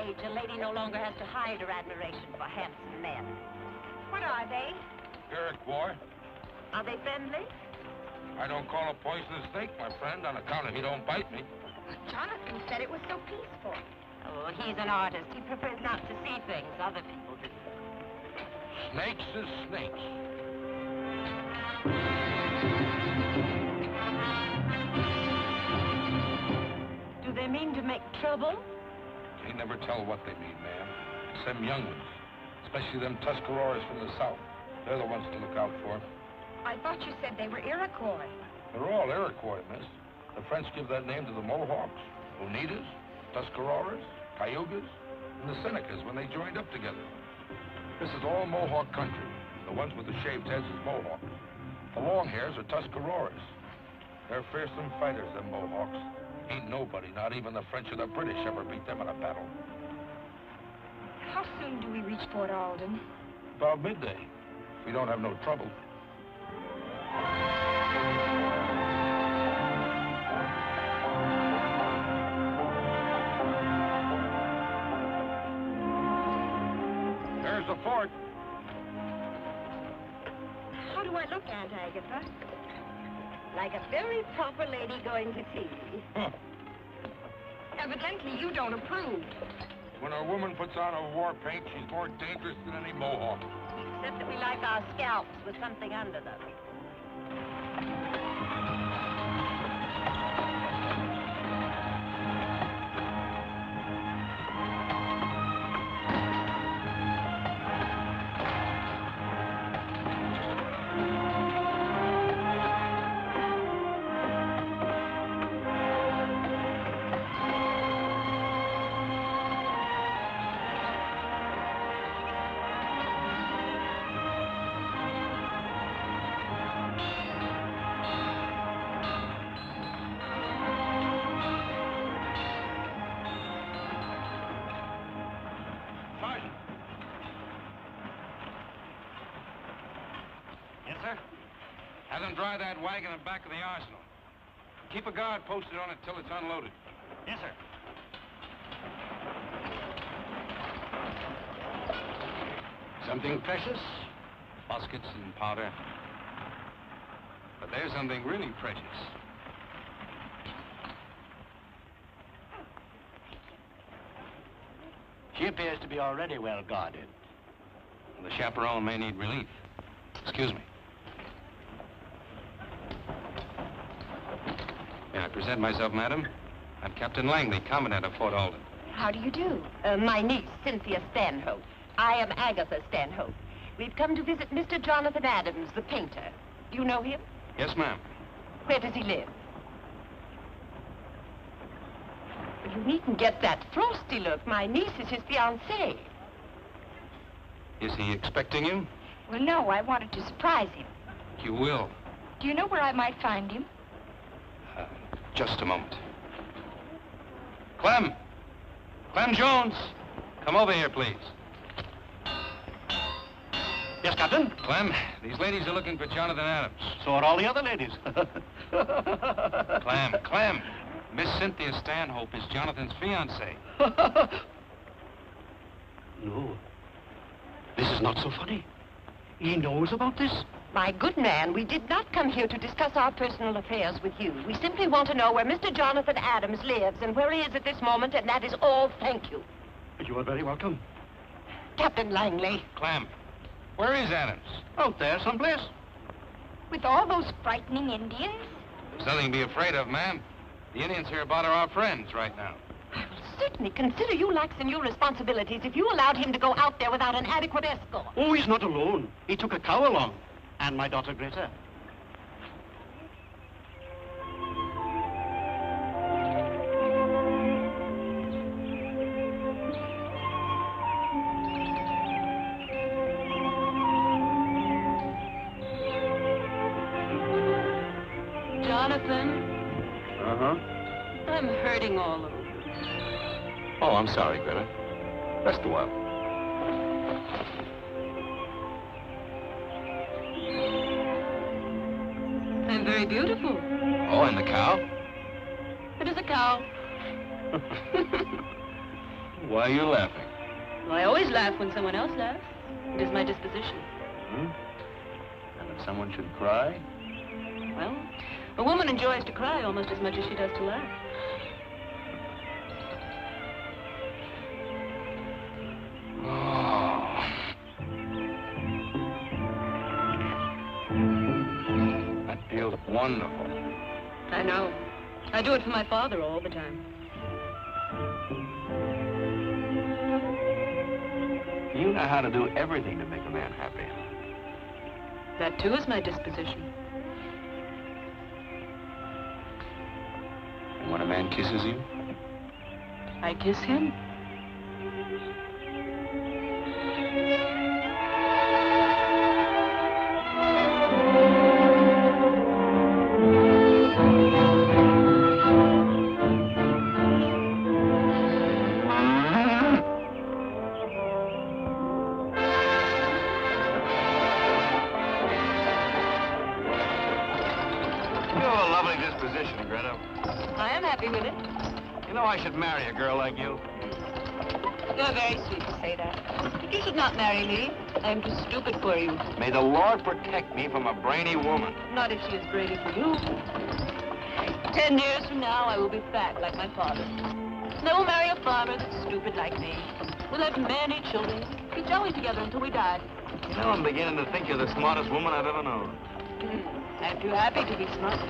age, a lady no longer has to hide her admiration for handsome men. What are they? Iroquois. Are they friendly? I don't call a poisonous snake my friend on account of he don't bite me. Jonathan said it was so peaceful. Oh, he's an artist. He prefers not to see things other people do. Snakes is snakes. Do they mean to make trouble? Can't never tell what they mean, ma'am. It's them young ones, especially them Tuscaroras from the south. They're the ones to look out for. I thought you said they were Iroquois. They're all Iroquois, miss. The French give that name to the Mohawks, Oneidas, Tuscaroras, Cayugas, and the Senecas when they joined up together. This is all Mohawk country. The ones with the shaved heads is Mohawk. The long hairs are Tuscaroras. They're fearsome fighters, them Mohawks. Ain't nobody, not even the French or the British, ever beat them in a battle. How soon do we reach Fort Alden? About midday, if we don't have no trouble. There's the fort. How do I look, Aunt Agatha? Like a very proper lady going to tea. Huh. Evidently, you don't approve. When a woman puts on a war paint, she's more dangerous than any Mohawk. Except that we like our scalps with something under them. Have them dry that wagon in back of the arsenal. Keep a guard posted on it till it's unloaded. Yes, sir. Something precious? Muskets and powder. But there's something really precious. She appears to be already well guarded. The chaperone may need relief. Excuse me. May I present myself, madam? I'm Captain Langley, Commandant of Fort Alden. How do you do? My niece, Cynthia Stanhope. I am Agatha Stanhope. We've come to visit Mr. Jonathan Adams, the painter. Do you know him? Yes, ma'am. Where does he live? You needn't get that frosty look. My niece is his fiancée. Is he expecting you? Well, no, I wanted to surprise him. You will. Do you know where I might find him? Just a moment. Clem! Clem Jones! Come over here, please. Yes, Captain? Clem, these ladies are looking for Jonathan Adams. So are all the other ladies. Clem, Miss Cynthia Stanhope is Jonathan's fiancée. No. This is not so funny. He knows about this? My good man, we did not come here to discuss our personal affairs with you. We simply want to know where Mr. Jonathan Adams lives and where he is at this moment, and that is all. Thank you. You are very welcome. Captain Langley. Clem, where is Adams? Out there someplace. With all those frightening Indians? There's nothing to be afraid of, ma'am. The Indians hereabout are our friends right now. I will certainly consider you laxing your responsibilities if you allowed him to go out there without an adequate escort. Oh, he's not alone. He took a cow along. And my daughter, Greta. Jonathan? Uh-huh. I'm hurting all over. Oh, I'm sorry, Greta. Rest a while. I'm very beautiful. Oh, and the cow? It is a cow. Why are you laughing? Well, I always laugh when someone else laughs. It is my disposition. Hmm? And if someone should cry? Well, a woman enjoys to cry almost as much as she does to laugh. Oh. That feels wonderful. I know. I do it for my father all the time. You know how to do everything to make a man happy. That, too, is my disposition. And when a man kisses you? I kiss him. I am happy with it. You know, I should marry a girl like you. You're very sweet to say that. But you should not marry me. I am too stupid for you. May the Lord protect me from a brainy woman. Not if she is brainy for you. 10 years from now, I will be fat like my father. And I will marry a farmer that's stupid like me. We'll have many children. Be jolly together until we die. You know, I'm beginning to think you're the smartest woman I've ever known. I'm too happy to be smart.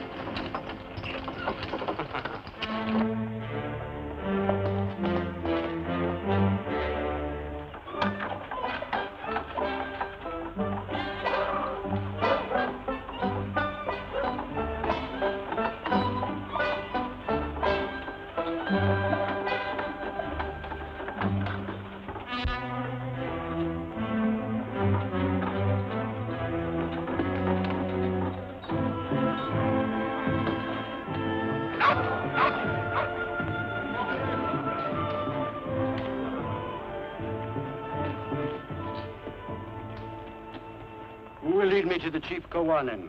Who will lead me to the Chief Kawanin?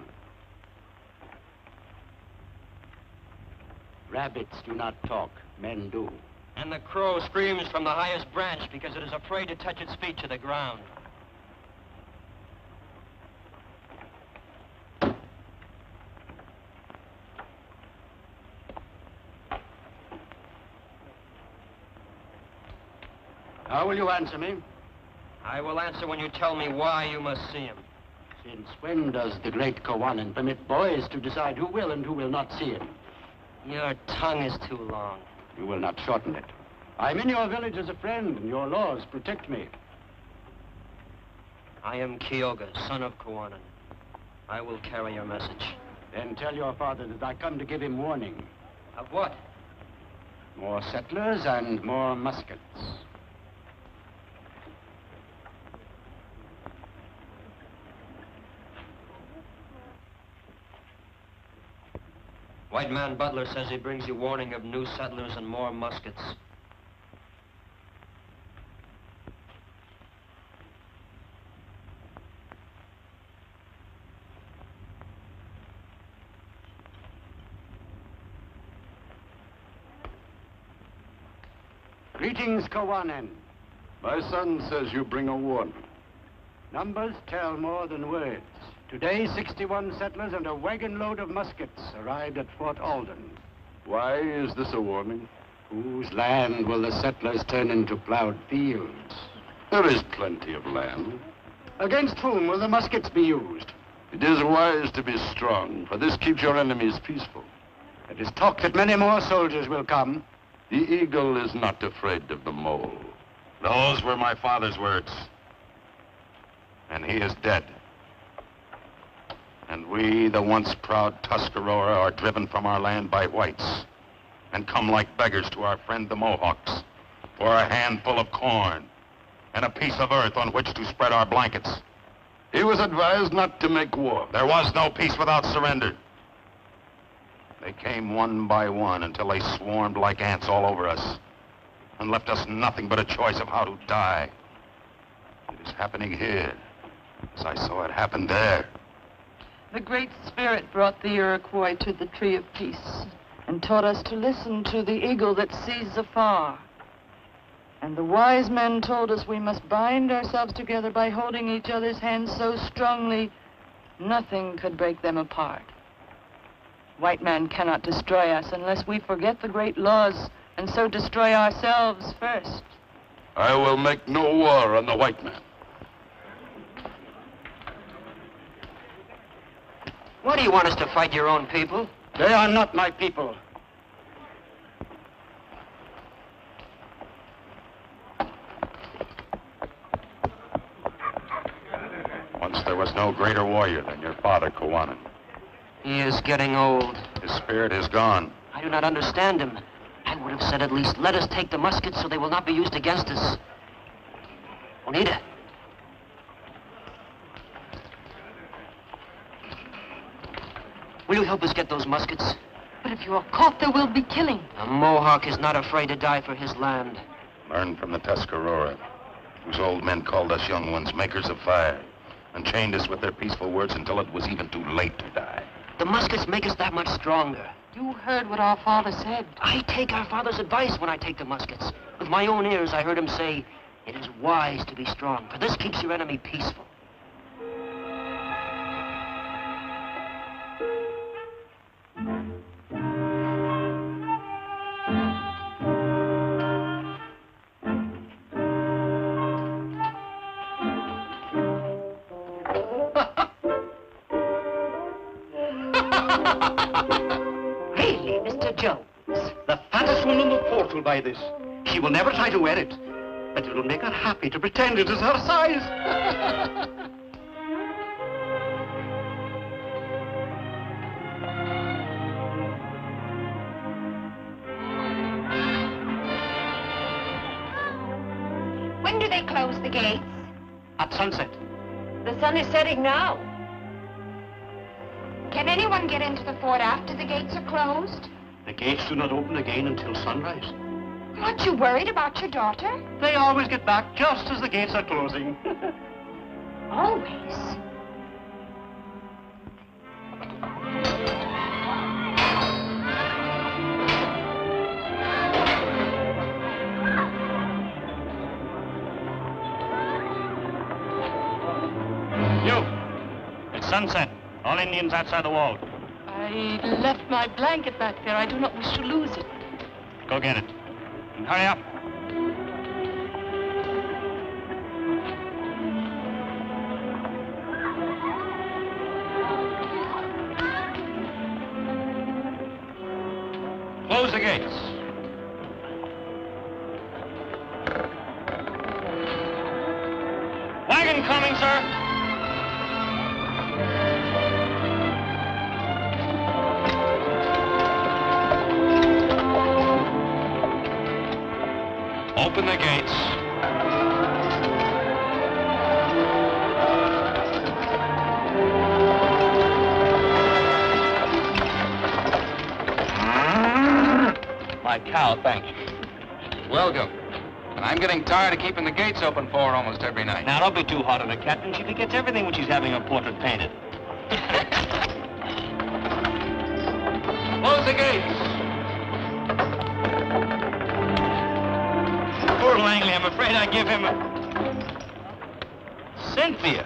Rabbits do not talk, men do. And the crow screams from the highest branch because it is afraid to touch its feet to the ground. How will you answer me? I will answer when you tell me why you must see him. Since when does the great Kawanin permit boys to decide who will and who will not see him? Your tongue is too long. You will not shorten it. I'm in your village as a friend, and your laws protect me. I am Kyoga, son of Kawanin. I will carry your message. Then tell your father that I come to give him warning. Of what? More settlers and more muskets. White man Butler says he brings you warning of new settlers and more muskets. Greetings, Kawanin. My son says you bring a warning. Numbers tell more than words. Today, 61 settlers and a wagon load of muskets arrived at Fort Alden. Why is this a warning? Whose land will the settlers turn into plowed fields? There is plenty of land. Against whom will the muskets be used? It is wise to be strong, for this keeps your enemies peaceful. It is talk that many more soldiers will come. The eagle is not afraid of the mole. Those were my father's words. And he is dead. And we, the once proud Tuscarora, are driven from our land by whites and come like beggars to our friend the Mohawks for a handful of corn and a piece of earth on which to spread our blankets. He was advised not to make war. There was no peace without surrender. They came one by one until they swarmed like ants all over us and left us nothing but a choice of how to die. It is happening here, as I saw it happen there. The Great Spirit brought the Iroquois to the Tree of Peace and taught us to listen to the eagle that sees afar. And the wise men told us we must bind ourselves together by holding each other's hands so strongly, nothing could break them apart. White man cannot destroy us unless we forget the great laws and so destroy ourselves first. I will make no war on the white man. Why do you want us to fight your own people? They are not my people. Once there was no greater warrior than your father, Kawanan. He is getting old. His spirit is gone. I do not understand him. I would have said at least, let us take the muskets so they will not be used against us. Onita. Will you help us get those muskets? But if you are caught, there will be killing. A Mohawk is not afraid to die for his land. Learn from the Tuscarora, whose old men called us young ones makers of fire, and chained us with their peaceful words until it was even too late to die. The muskets make us that much stronger. You heard what our father said. I take our father's advice when I take the muskets. With my own ears, I heard him say, it is wise to be strong, for this keeps your enemy peaceful. Really, Mr. Jones? The fattest one in the port will buy this. She will never try to wear it, but it will make her happy to pretend it is her size. When do they close the gates? At sunset. The sun is setting now. Can anyone get into the fort after the gates are closed? The gates do not open again until sunrise. Aren't you worried about your daughter? They always get back just as the gates are closing. Always. You! It's sunset. All Indians outside the wall. I left my blanket back there. I do not wish to lose it. Go get it. And hurry up. Close the gates. Wagon coming, sir. Open the gates. My cow, thank you. Welcome. And I'm getting tired of keeping the gates open for her almost every night. Now, don't be too hard on her, Captain. She forgets everything when she's having her portrait painted. Close the gates. Poor Langley, I'm afraid I give him a... Cynthia.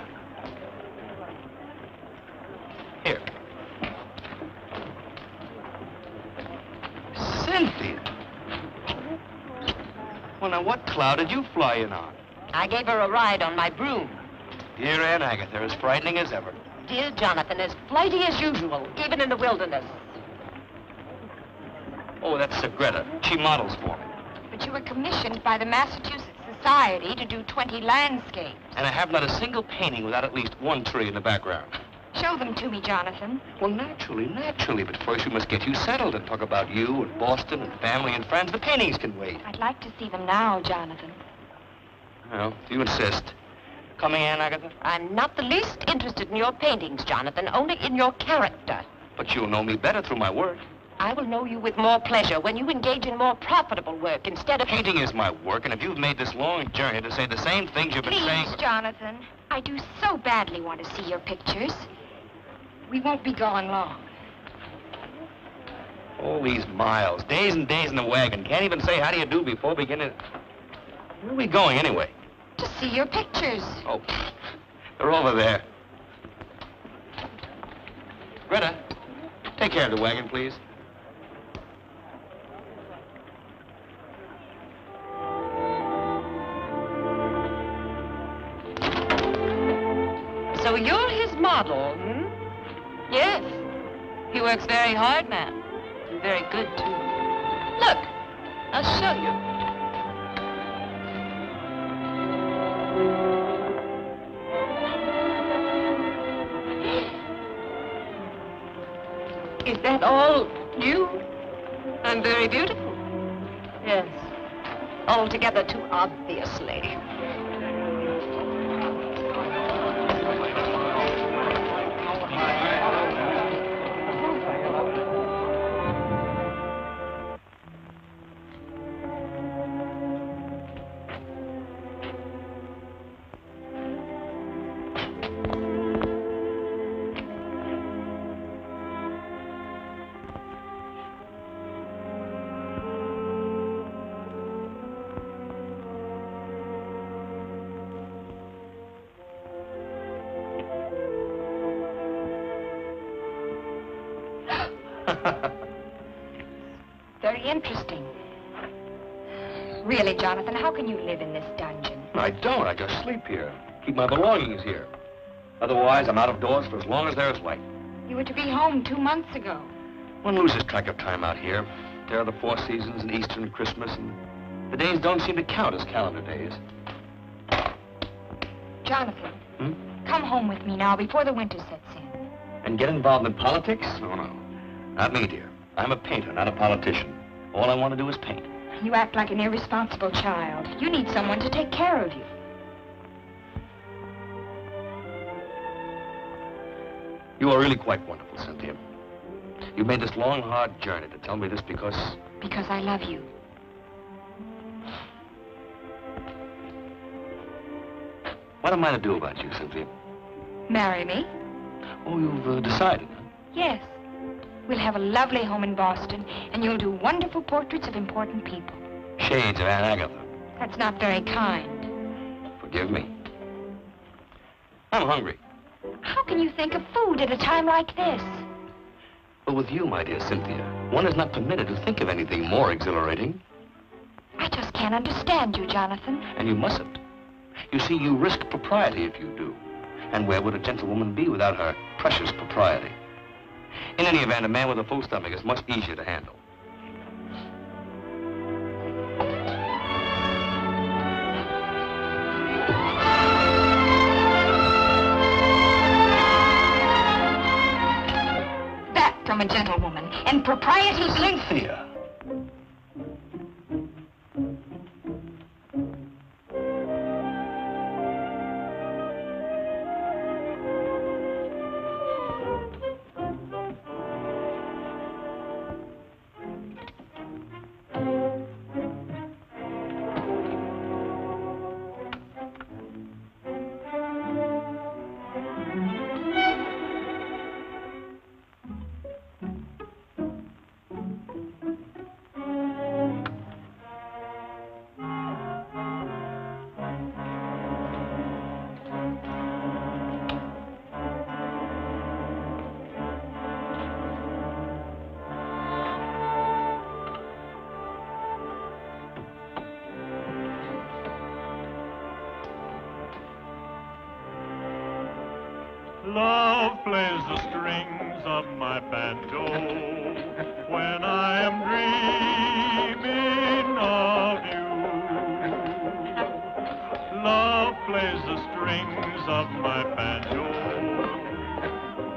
Here. Cynthia. Well, now, what cloud did you fly in on? I gave her a ride on my broom. Dear Aunt Agatha, as frightening as ever. Dear Jonathan, as flighty as usual, even in the wilderness. Oh, that's Greta. She models for me. But you were commissioned by the Massachusetts Society to do 20 landscapes. And I have not a single painting without at least one tree in the background. Show them to me, Jonathan. Well, naturally. But first we must get you settled and talk about you and Boston and family and friends. The paintings can wait. I'd like to see them now, Jonathan. Well, if you insist. Coming, Aunt Agatha? I'm not the least interested in your paintings, Jonathan, only in your character. But you'll know me better through my work. I will know you with more pleasure when you engage in more profitable work instead of... Painting is my work, and if you've made this long journey to say the same things you've been saying... Please, Jonathan. I do so badly want to see your pictures. We won't be gone long. All these miles, days and days in the wagon. Can't even say how do you do before beginning... Where are we going, anyway? To see your pictures. Oh, they're over there. Greta, take care of the wagon, please. So you're his model, hmm? Yes. He works very hard, ma'am. And very good, too. Look, I'll show you. Is that all you? I'm very beautiful. Yes. Altogether too obviously. Very interesting. Really, Jonathan, how can you live in this dungeon? I don't. I just sleep here. Keep my belongings here. Otherwise, I'm out of doors for as long as there's light. You were to be home 2 months ago. One loses track of time out here. There are the 4 seasons and Easter and Christmas, and the days don't seem to count as calendar days. Jonathan, come home with me now before the winter sets in. And get involved in politics? Oh, no. Not me, dear. I'm a painter, not a politician. All I want to do is paint. You act like an irresponsible child. You need someone to take care of you. You are really quite wonderful, Cynthia. You made this long, hard journey to tell me this because... Because I love you. What am I to do about you, Cynthia? Marry me? Oh, you've decided, huh? Yes. We'll have a lovely home in Boston, and you'll do wonderful portraits of important people. Shades of Aunt Agatha. That's not very kind. Forgive me. I'm hungry. How can you think of food at a time like this? But with you, my dear Cynthia, one is not permitted to think of anything more exhilarating. I just can't understand you, Jonathan. And you mustn't. You see, you risk propriety if you do. And where would a gentlewoman be without her precious propriety? In any event, a man with a full stomach is much easier to handle. That from a gentlewoman. And propriety... Cynthia! Love plays the strings of my banjo when I am dreaming of you. Love plays the strings of my banjo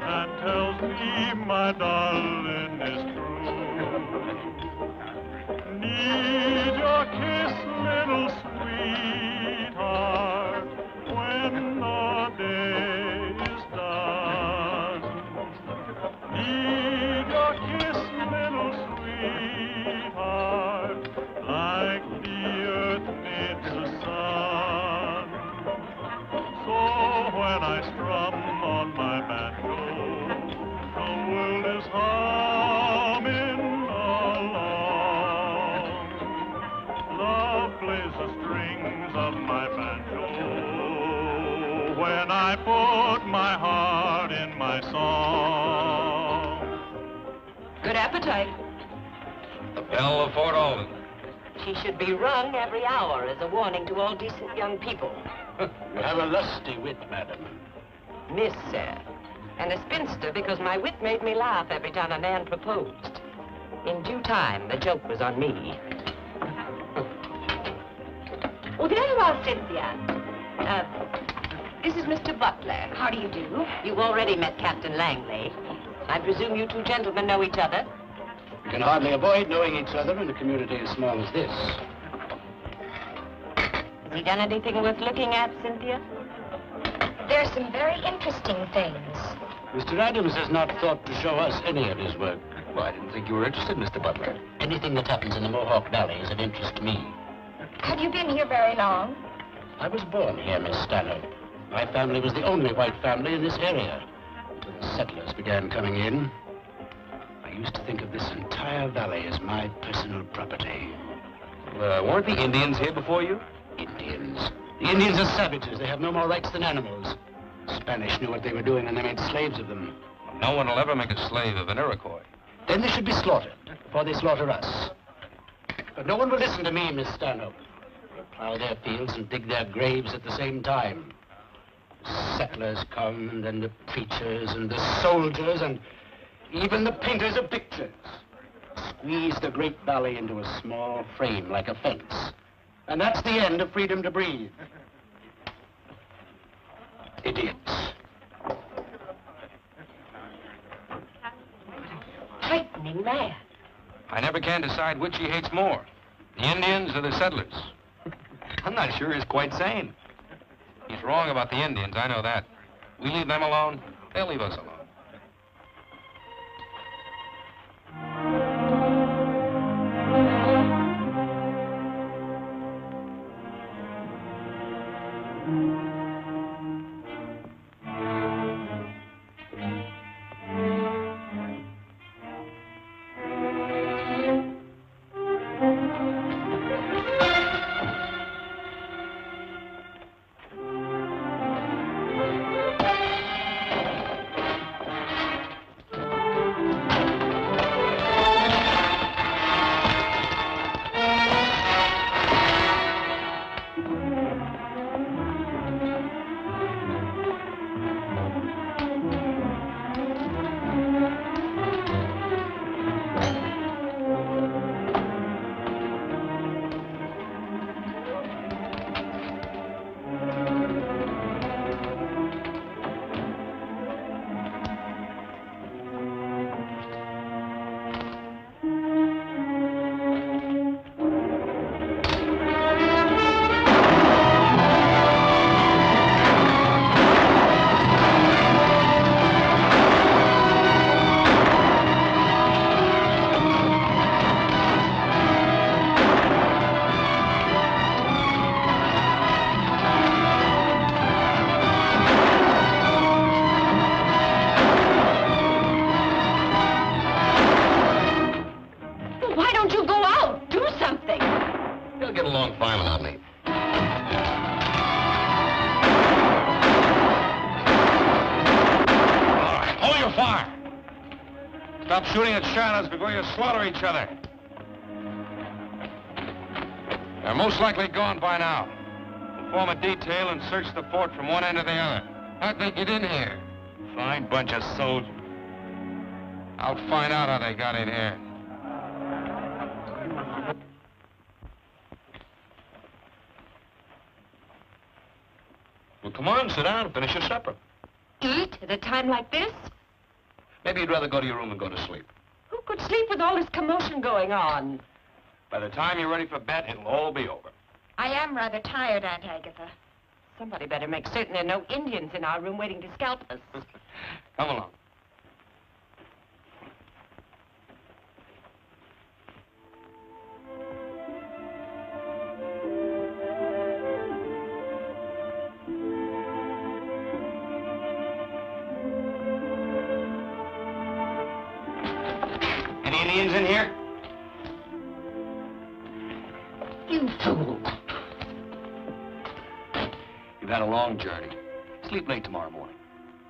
and tells me my darling is true. Need your kiss, little sweetheart, when the day is done. Need your kiss. my heart in my song. Good appetite. The bell of Fort Alden. She should be rung every hour as a warning to all decent young people. You have a lusty wit, madam. Miss, sir. And a spinster because my wit made me laugh every time a man proposed. In due time, the joke was on me. Oh, there you are, Cynthia. This is Mr. Butler. How do you do? You've already met Captain Langley. I presume you two gentlemen know each other? We can hardly avoid knowing each other in a community as small as this. Has he done anything worth looking at, Cynthia? There's some very interesting things. Mr. Adams has not thought to show us any of his work. Well, I didn't think you were interested, Mr. Butler. Anything that happens in the Mohawk Valley is of interest to me. Have you been here very long? I was born here, Miss Stanhope. My family was the only white family in this area until the settlers began coming in. I used to think of this entire valley as my personal property. Weren't the Indians here before you? Indians. The Indians are savages. They have no more rights than animals. The Spanish knew what they were doing and they made slaves of them. No one will ever make a slave of an Iroquois. Then they should be slaughtered before they slaughter us. But no one will listen to me, Miss Stanhope. They'll plow their fields and dig their graves at the same time. The settlers come, and then the preachers and the soldiers and even the painters of pictures. Squeeze the great valley into a small frame like a fence. And that's the end of freedom to breathe. Idiots. Frightening man. I never can decide which he hates more, the Indians or the settlers. I'm not sure he's quite sane. He's wrong about the Indians, I know that. We leave them alone, they'll leave us alone. Stop shooting at shadows before you slaughter each other. They're most likely gone by now. We'll form a detail and search the fort from one end to the other. How'd they get in here? Fine bunch of soldiers. I'll find out how they got in here. Well, come on, sit down and finish your supper. Eat at a time like this? Maybe you'd rather go to your room and go to sleep. Who could sleep with all this commotion going on? By the time you're ready for bed, it'll all be over. I am rather tired, Aunt Agatha. Somebody better make certain there are no Indians in our room waiting to scalp us. Come along. Any Indians in here? You fool. You've had a long journey. Sleep late tomorrow morning.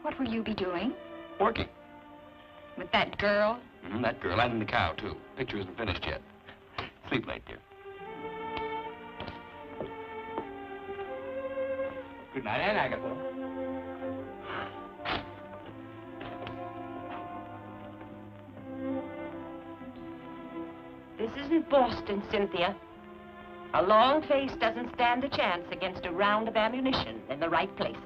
What will you be doing? Working. With that girl? That girl and the cow, too. Picture isn't finished yet. Sleep late, dear. Good night, Aunt Agatha. This isn't Boston, Cynthia. A long face doesn't stand a chance against a round of ammunition in the right places.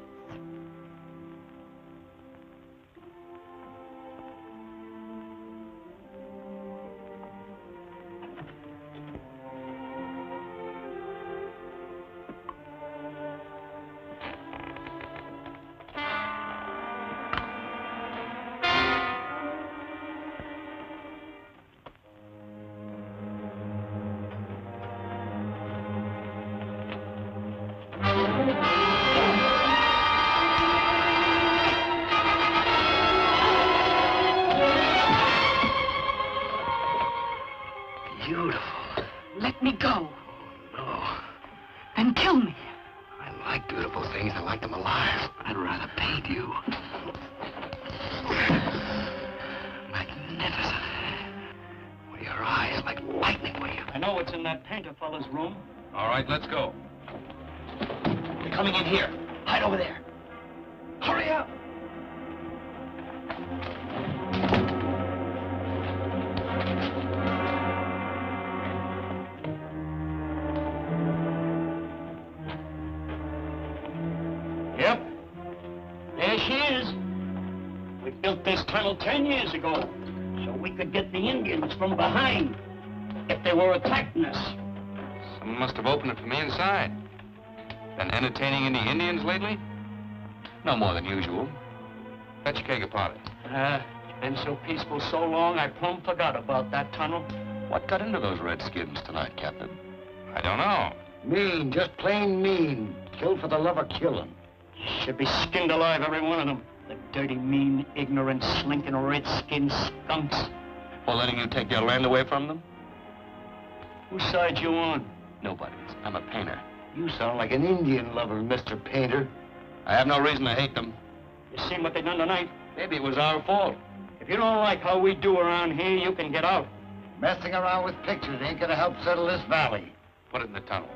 Beautiful. Let me go. No. Then kill me. I like beautiful things. I like them alive. I'd rather paint you. Magnificent. With your eyes like lightning, will you? I know what's in that painter fella's room. All right, let's go. They're coming in here. Hide over there. Hurry up. Yep. There she is. We built this tunnel 10 years ago so we could get the Indians from behind if they were attacking us. Someone must have opened it from the inside. Been entertaining any Indians lately? No more than usual. Fetch a keg of powder. It's been so peaceful so long, I plumb forgot about that tunnel. What got into those redskins tonight, Captain? I don't know. Mean, just plain mean. Killed for the love of killing. Should be skinned alive, every one of them. The dirty, mean, ignorant, slinking, red-skinned skunks. For letting you take their land away from them? Whose side you on? Nobody's. I'm a painter. You sound like an Indian lover, Mr. Painter. I have no reason to hate them. You seen what they done tonight? Maybe it was our fault. If you don't like how we do around here, you can get out. Messing around with pictures ain't gonna help settle this valley. Put it in the tunnel.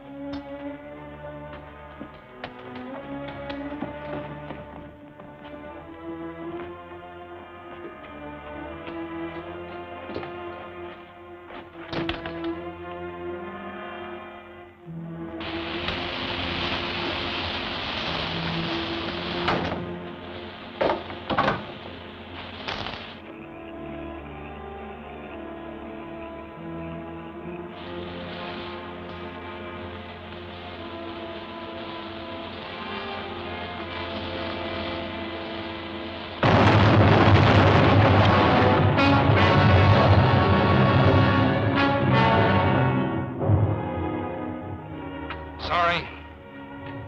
Sorry.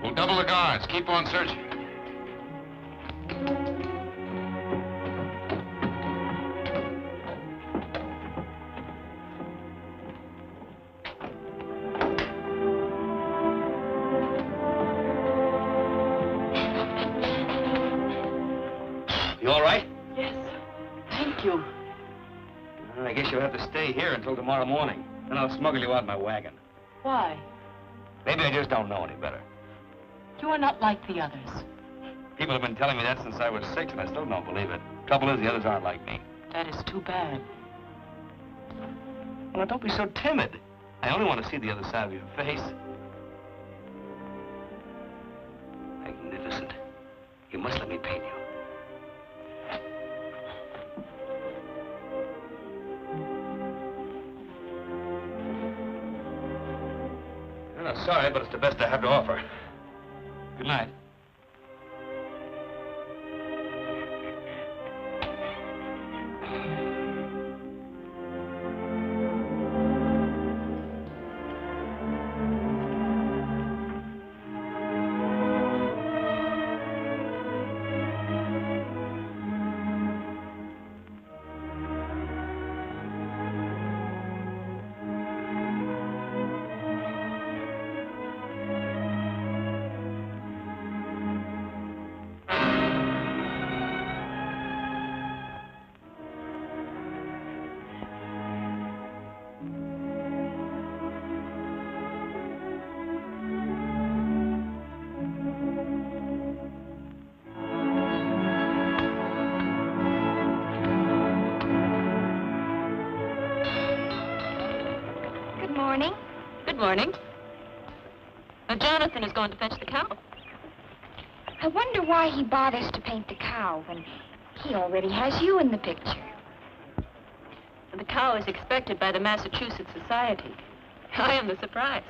We'll double the guards. Keep on searching. You all right? Yes. Thank you. I guess you'll have to stay here until tomorrow morning. Then I'll smuggle you out in my wagon. Why? Maybe I just don't know any better. You are not like the others. People have been telling me that since I was 6, and I still don't believe it. Trouble is, the others aren't like me. That is too bad. Well, now, don't be so timid. I only want to see the other side of your face. Magnificent. You must let me paint you. I'm sorry, but it's the best I have to offer. Good night. morning. Good morning. Jonathan is going to fetch the cow. I wonder why he bothers to paint the cow when he already has you in the picture. The cow is expected by the Massachusetts Society. I am the surprise.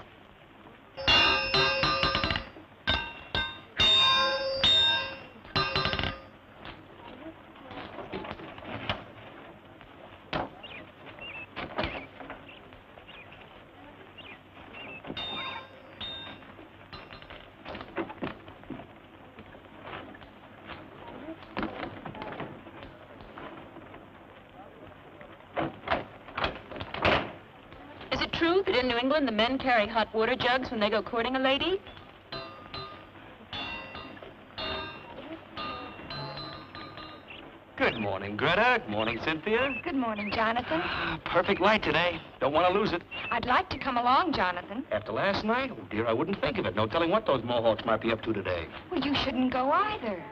Is it true that in New England the men carry hot water jugs when they go courting a lady? Good morning, Greta. Good morning, Cynthia. Good morning, Jonathan. Perfect light today. Don't want to lose it. I'd like to come along, Jonathan. After last night? Oh, dear, I wouldn't think of it. No telling what those Mohawks might be up to today. Well, you shouldn't go either.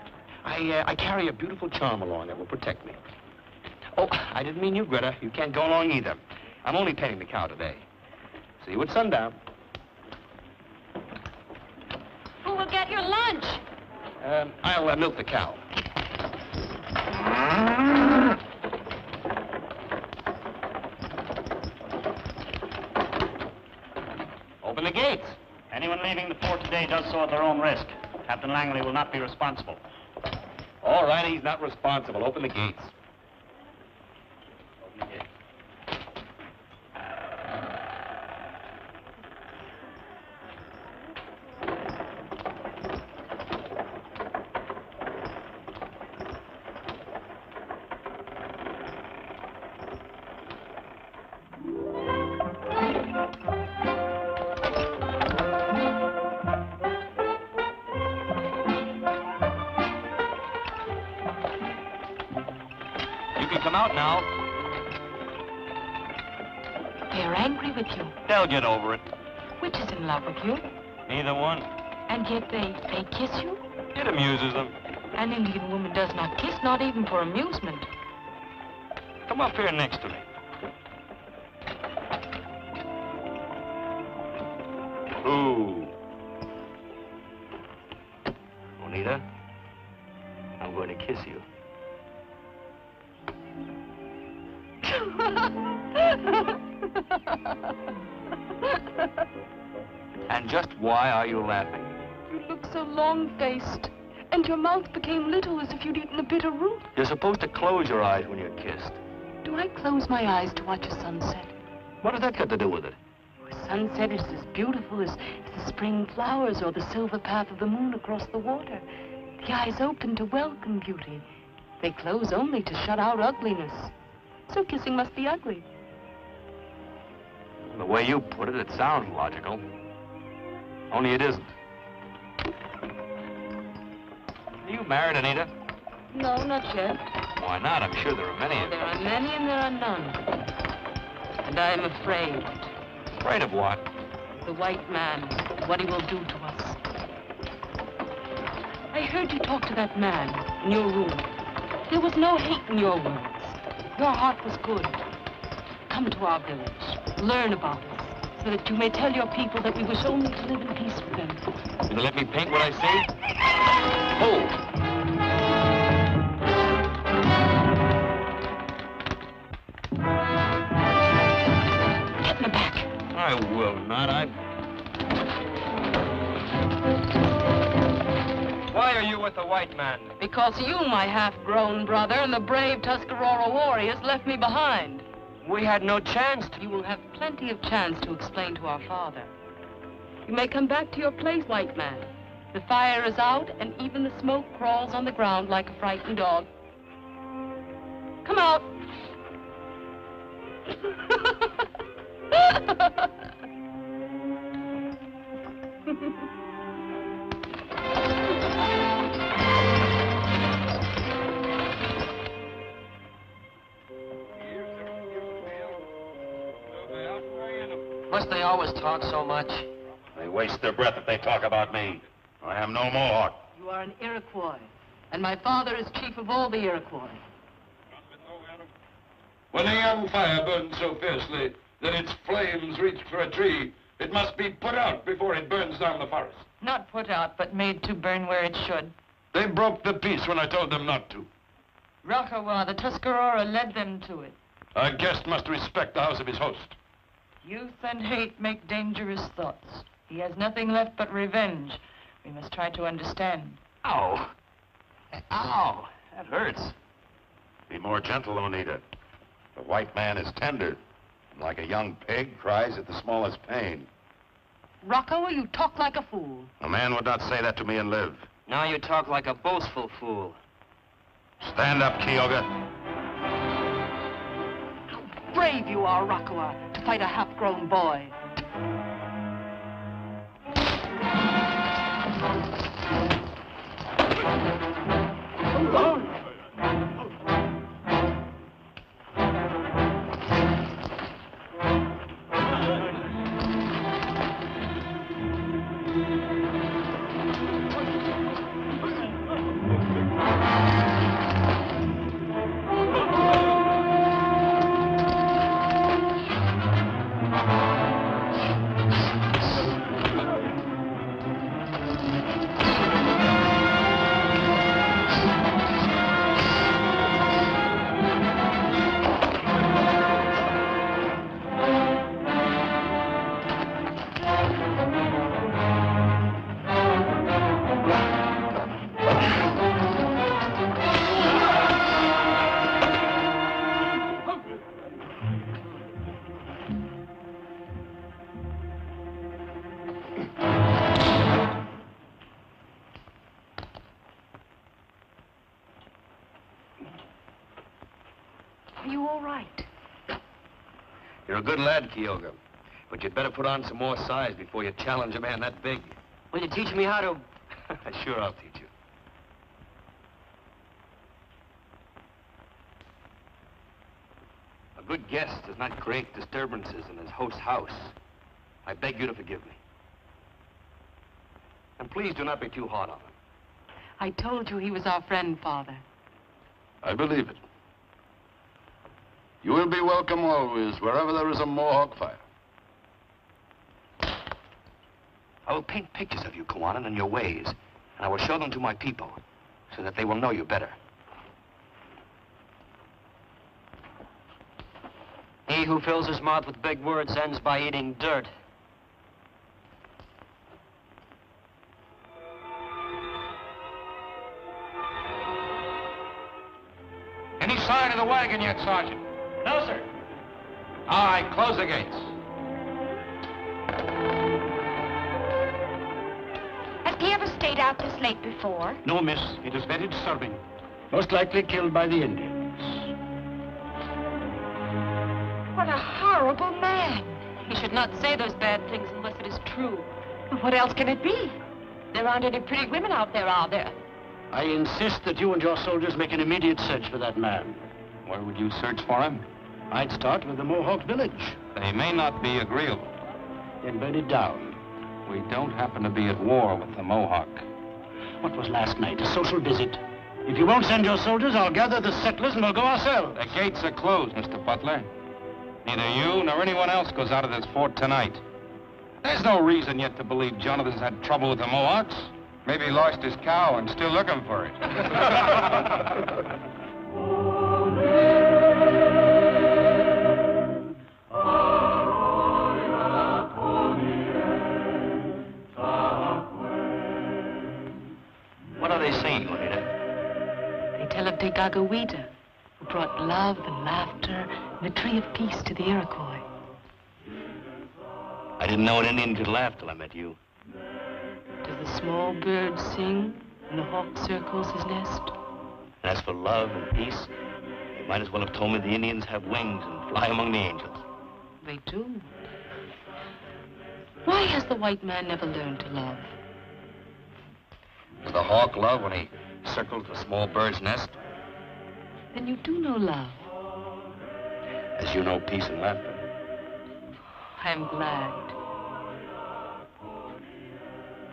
I carry a beautiful charm along that will protect me. Oh, I didn't mean you, Greta. You can't go along either. I'm only petting the cow today. See you at sundown. Who will get your lunch? I'll milk the cow. Open the gates. Anyone leaving the fort today does so at their own risk. Captain Langley will not be responsible. All right, he's not responsible. Open the gates. Open the gates. You can come out now. They're angry with you. They'll get over it. Which is in love with you? Neither one. And yet they kiss you? It amuses them. An Indian woman does not kiss, not even for amusement. Come up here next to me. Ooh. Bonita, I'm going to kiss you. And just why are you laughing? You look so long-faced, and your mouth became little as if you'd eaten a bitter root. You're supposed to close your eyes when you're kissed. Do I close my eyes to watch a sunset? What does that got to do with it? A sunset is as beautiful as the spring flowers or the silver path of the moon across the water. The eyes open to welcome beauty. They close only to shut out ugliness. So kissing must be ugly. The way you put it, it sounds logical. Only it isn't. Are you married, Anita? No, not yet. Why not? I'm sure there are many of There them. are many and there are none. And I am afraid. Afraid of what? The white man, what he will do to us. I heard you talk to that man in your room. There was no hate in your words. Your heart was good. Come to our village. Learn about us, so that you may tell your people that we wish only to live in peace with them. Will you let me paint what I see? Hold. Get in the back. I will not. Why are you with the white man? Because you, my half-grown brother, and the brave Tuscarora warriors left me behind. We had no chance to. You will have plenty of chance to explain to our father. You may come back to your place, white man. The fire is out, and even the smoke crawls on the ground like a frightened dog. Come out. Must they always talk so much? They waste their breath if they talk about me. I am no Mohawk. You are an Iroquois, and my father is chief of all the Iroquois. When a young fire burns so fiercely that its flames reach for a tree, it must be put out before it burns down the forest. Not put out, but made to burn where it should. They broke the peace when I told them not to. Rakawa, the Tuscarora, led them to it. A guest must respect the house of his host. Youth and hate make dangerous thoughts. He has nothing left but revenge. We must try to understand. Ow. Ow. That hurts. Be more gentle, Oneida. The white man is tender, and like a young pig, cries at the smallest pain. Rakawa, you talk like a fool. A man would not say that to me and live. Now you talk like a boastful fool. Stand up, Kyoga. How brave you are, Rakawa, to fight a half-grown boy. Are you all right? You're a good lad, Kyoga. But you'd better put on some more size before you challenge a man that big. Will you teach me how to... Sure, I'll teach you. A good guest does not create disturbances in his host's house. I beg you to forgive me. And please do not be too hard on him. I told you he was our friend, Father. I believe it. You will be welcome always, wherever there is a Mohawk fire. I will paint pictures of you, Kawanan, and your ways, and I will show them to my people, so that they will know you better. He who fills his mouth with big words ends by eating dirt. Any sign of the wagon yet, Sergeant? No, sir. All right, close the gates. Has he ever stayed out this late before? No, miss. It is very disturbing. Most likely killed by the Indians. What a horrible man. He should not say those bad things unless it is true. What else can it be? There aren't any pretty women out there, are there? I insist that you and your soldiers make an immediate search for that man. Where would you search for him? I'd start with the Mohawk village. They may not be agreeable. Then burn it down. We don't happen to be at war with the Mohawk. What was last night? A social visit? If you won't send your soldiers, I'll gather the settlers and we'll go ourselves. The gates are closed, Mr. Butler. Neither you nor anyone else goes out of this fort tonight. There's no reason yet to believe Jonathan's had trouble with the Mohawks. Maybe he lost his cow and still looking for it. What are they saying, Juanita? They tell of Degagawida, who brought love and laughter and the tree of peace to the Iroquois. I didn't know an Indian could laugh till I met you. Does the small bird sing when the hawk circles his nest? And as for love and peace, you might as well have told me the Indians have wings and fly among the angels. They do. Why has the white man never learned to love? Does the hawk love when he circles the small bird's nest? Then you do know love. As you know peace and laughter. I'm glad.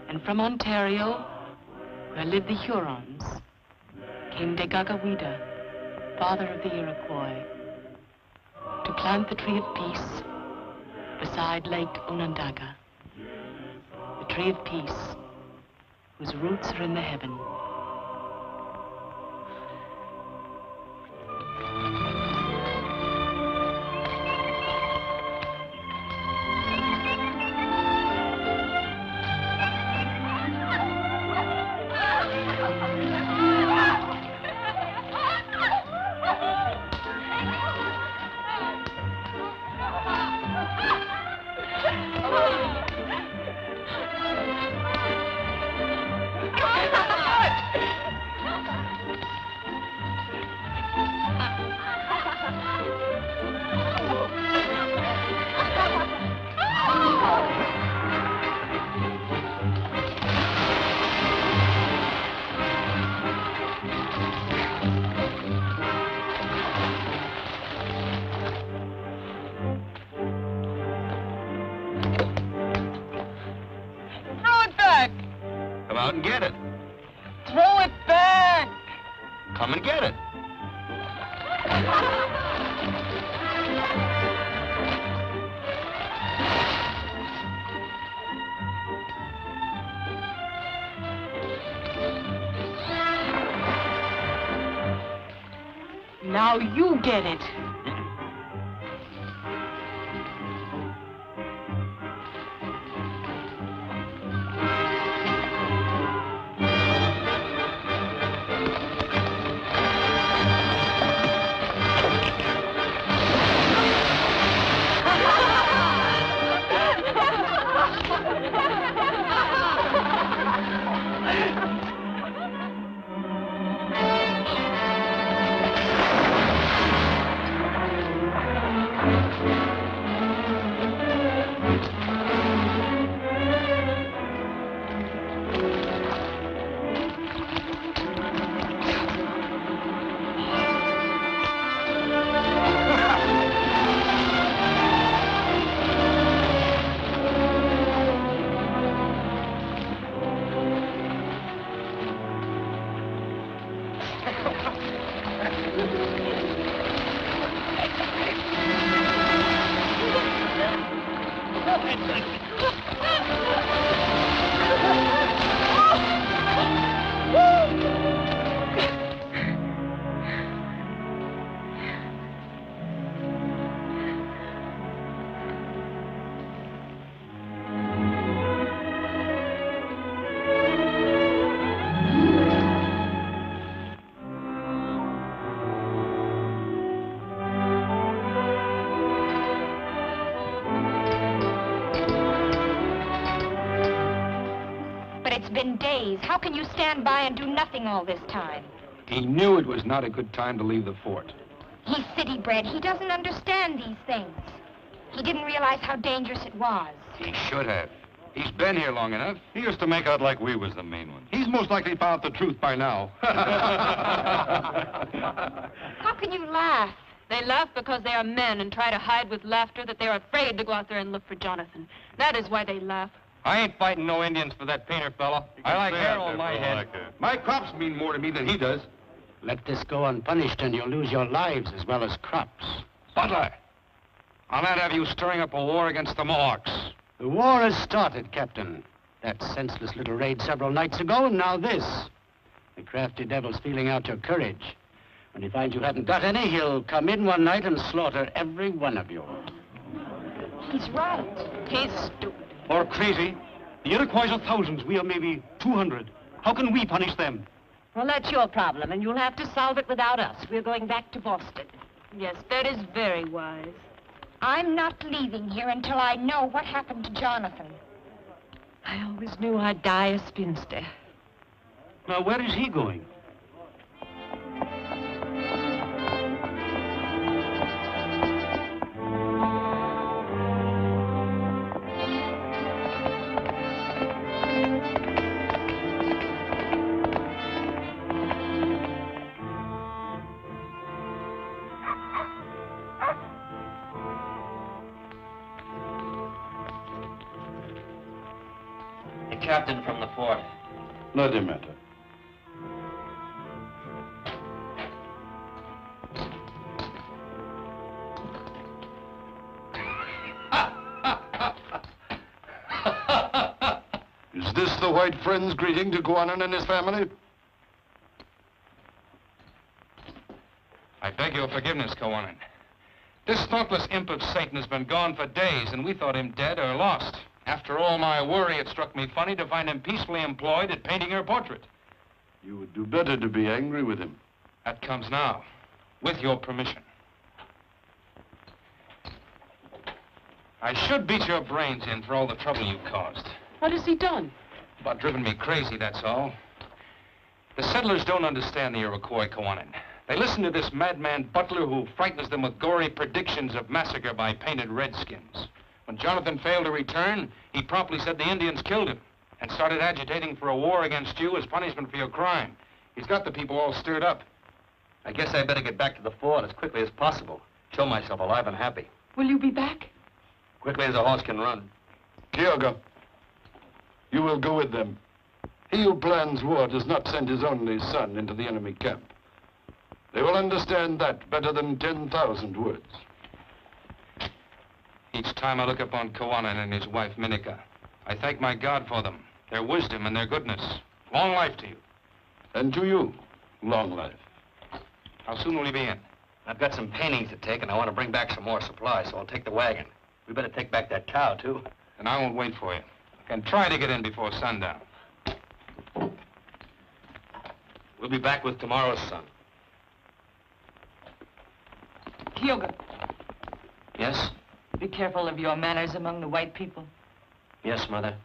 And from Ontario, where lived the Hurons, came Degagawida, father of the Iroquois. to plant the tree of peace beside Lake Onondaga. The tree of peace, whose roots are in the heaven. Come out and get it. Throw it back! Come and get it. Now you get it. It's been days. How can you stand by and do nothing all this time? He knew it was not a good time to leave the fort. He's city-bred. He doesn't understand these things. He didn't realize how dangerous it was. He should have. He's been here long enough. He used to make out like we was the main one. He's most likely found out the truth by now. How can you laugh? They laugh because they are men and try to hide with laughter that they're afraid to go out there and look for Jonathan. That is why they laugh. I ain't fighting no Indians for that painter fella. I like hair on my head. My crops mean more to me than he does. Let this go unpunished and you'll lose your lives as well as crops. Butler, I'll not have you stirring up a war against the Mohawks. The war has started, Captain. That senseless little raid several nights ago, and now this. The crafty devil's feeling out your courage. When he finds you haven't got any, he'll come in one night and slaughter every one of you. He's right. He's stupid. Or crazy. The Iroquois are thousands. We are maybe 200. How can we punish them? Well, that's your problem, and you'll have to solve it without us. We're going back to Boston. Yes, that is very wise. I'm not leaving here until I know what happened to Jonathan. I always knew I'd die a spinster. Now, where is he going? Captain from the fort. Let him enter. this the white friend's greeting to Guanan and his family? I beg your forgiveness, Kawanan. This thoughtless imp of Satan has been gone for days, and we thought him dead or lost. After all my worry, it struck me funny to find him peacefully employed at painting her portrait. You would do better to be angry with him. That comes now, with your permission. I should beat your brains in for all the trouble you caused. What has he done? About driven me crazy, that's all. The settlers don't understand the Iroquois, Kawanan. They listen to this madman butler who frightens them with gory predictions of massacre by painted redskins. When Jonathan failed to return, he promptly said the Indians killed him and started agitating for a war against you as punishment for your crime. He's got the people all stirred up. I guess I better get back to the fort as quickly as possible. Show myself alive and happy. Will you be back? Quickly as a horse can run. Kyoga, you will go with them. He who plans war does not send his only son into the enemy camp. They will understand that better than 10,000 words. Each time I look upon Kawanan and his wife, Minika, I thank my God for them, their wisdom and their goodness. Long life to you. And to you, long life. How soon will you be in? I've got some paintings to take, and I want to bring back some more supplies, so I'll take the wagon. We better take back that cow, too. And I won't wait for you. I can try to get in before sundown. We'll be back with tomorrow's sun. Kyoga, Yes? be careful of your manners among the white people. Yes, Mother.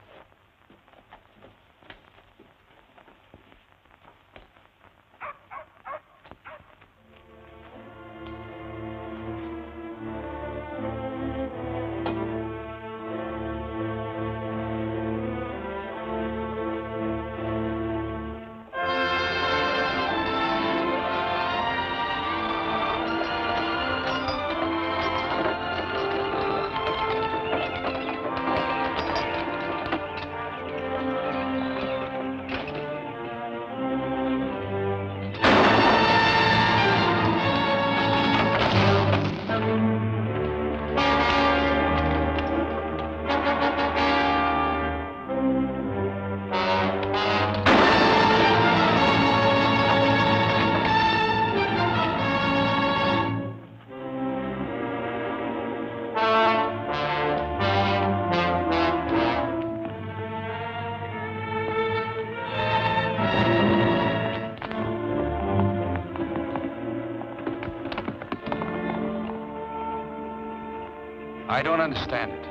I don't understand it.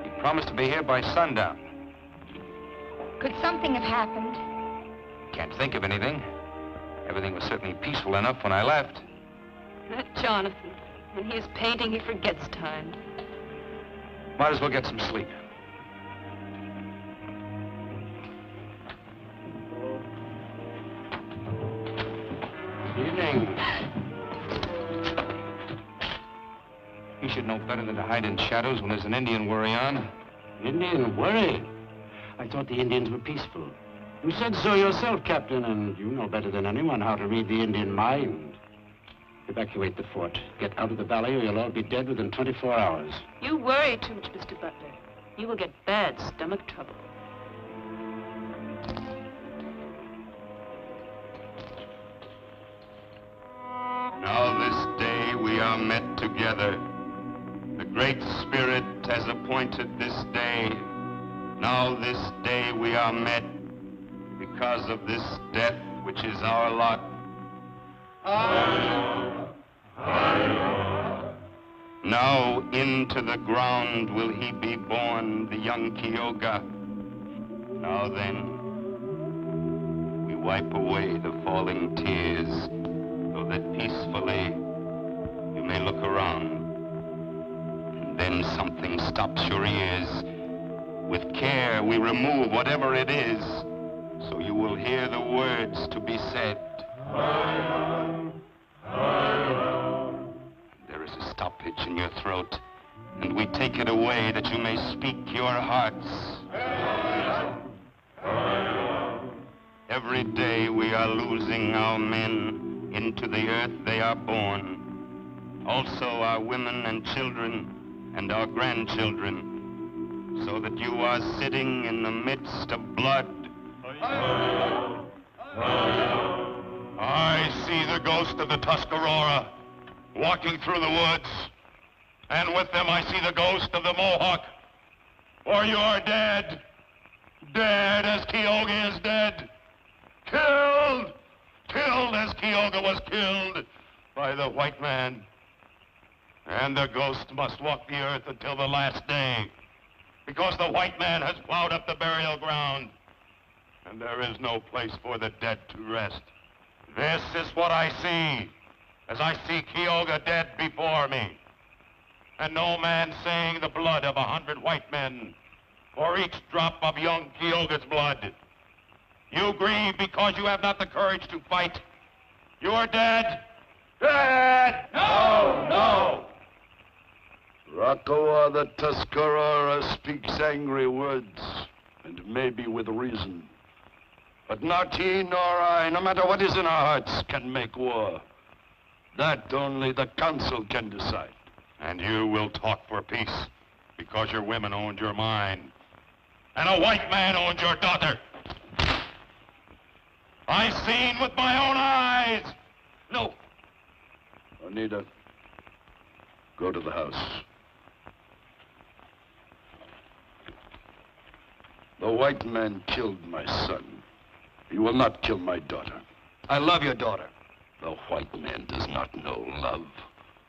You promised to be here by sundown. Could something have happened? Can't think of anything. Everything was certainly peaceful enough when I left. That Jonathan. When he is painting, he forgets time. Might as well get some sleep. Evening. You should know better than to hide in shadows when there's an Indian worry on. Indian worry? I thought the Indians were peaceful. You said so yourself, Captain, and you know better than anyone how to read the Indian mind. Evacuate the fort. Get out of the valley or you'll all be dead within 24 hours. You worry too much, Mr. Butler. You will get bad stomach trouble. Now this day we are met together. The Great Spirit has appointed this day. Now this day we are met because of this death which is our lot. Now into the ground will he be born, the young Kyoga. Now then, we wipe away the falling tears, so that peacefully you may look around. And then something stops your ears. With care, we remove whatever it is, so you will hear the words to be said. There is a stoppage in your throat, and we take it away that you may speak your hearts. Every day we are losing our men. Into the earth they are born. Also our women and children and our grandchildren. so that you are sitting in the midst of blood. I see the ghost of the Tuscarora walking through the woods, and with them I see the ghost of the Mohawk. For you are dead, dead as Kyoga is dead, killed as Kyoga was killed by the white man. And the ghost must walk the earth until the last day, because the white man has plowed up the burial ground, and there is no place for the dead to rest. This is what I see, as I see Kyoga dead before me, and no man saying the blood of 100 white men for each drop of young Kyoga's blood. You grieve because you have not the courage to fight. You are dead. Dead! No! No! Rakawa the Tuscarora speaks angry words, and maybe with reason. But not he nor I, no matter what is in our hearts, can make war. That only the council can decide. And you will talk for peace, because your women owned your mine, and a white man owned your daughter. I seen with my own eyes. No. Anita, go to the house. The white man killed my son. He will not kill my daughter. I love your daughter. The white man does not know love,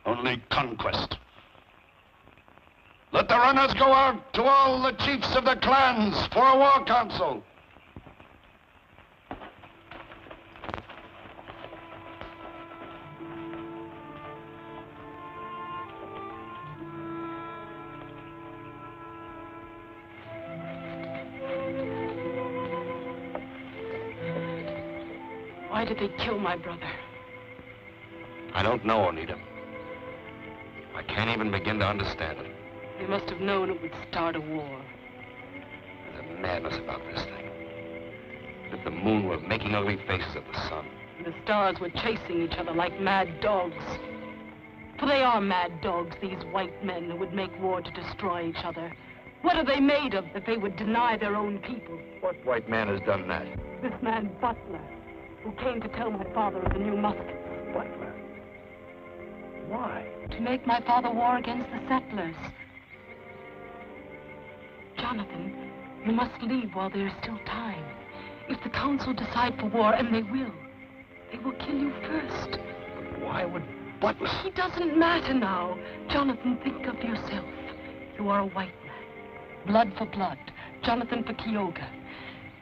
only conquest. Let the runners go out to all the chiefs of the clans for a war council. Why did they kill my brother? I don't know, Anita. I can't even begin to understand it. They must have known it would start a war. There's a madness about this thing. As if the moon were making ugly faces at the sun. And the stars were chasing each other like mad dogs. For they are mad dogs, these white men who would make war to destroy each other. What are they made of that they would deny their own people? What white man has done that? This man, Butler, who came to tell my father of the new muskets. Butler? Why? To make my father war against the settlers. Jonathan, you must leave while there is still time. If the council decide for war, and they will kill you first. But why would Butler? He doesn't matter now. Jonathan, think of yourself. You are a white man. Blood for blood. Jonathan for Kyoga.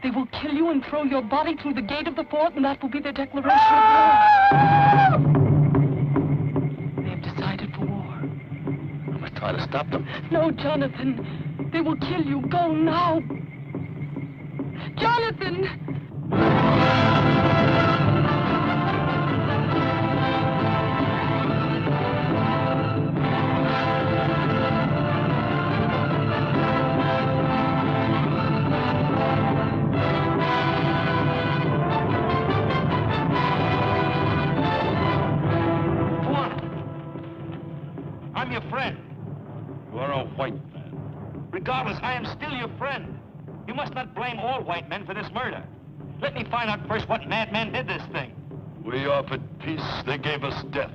They will kill you and throw your body through the gate of the fort, and that will be their declaration of war. They have decided for war. I must try to stop them. No, Jonathan. They will kill you. Go now. Jonathan! I'm your friend. You are a white man. Regardless, I am still your friend. You must not blame all white men for this murder. Let me find out first what madman did this thing. We offered peace, they gave us death.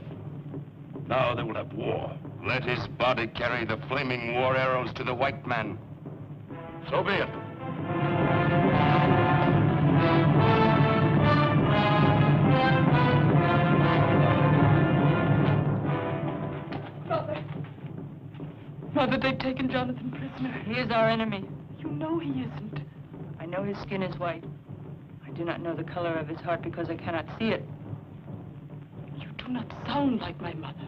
Now they will have war. Let his body carry the flaming war arrows to the white man. So be it. Mother, they've taken Jonathan prisoner. He is our enemy. You know he isn't. I know his skin is white. I do not know the color of his heart because I cannot see it. You do not sound like my mother.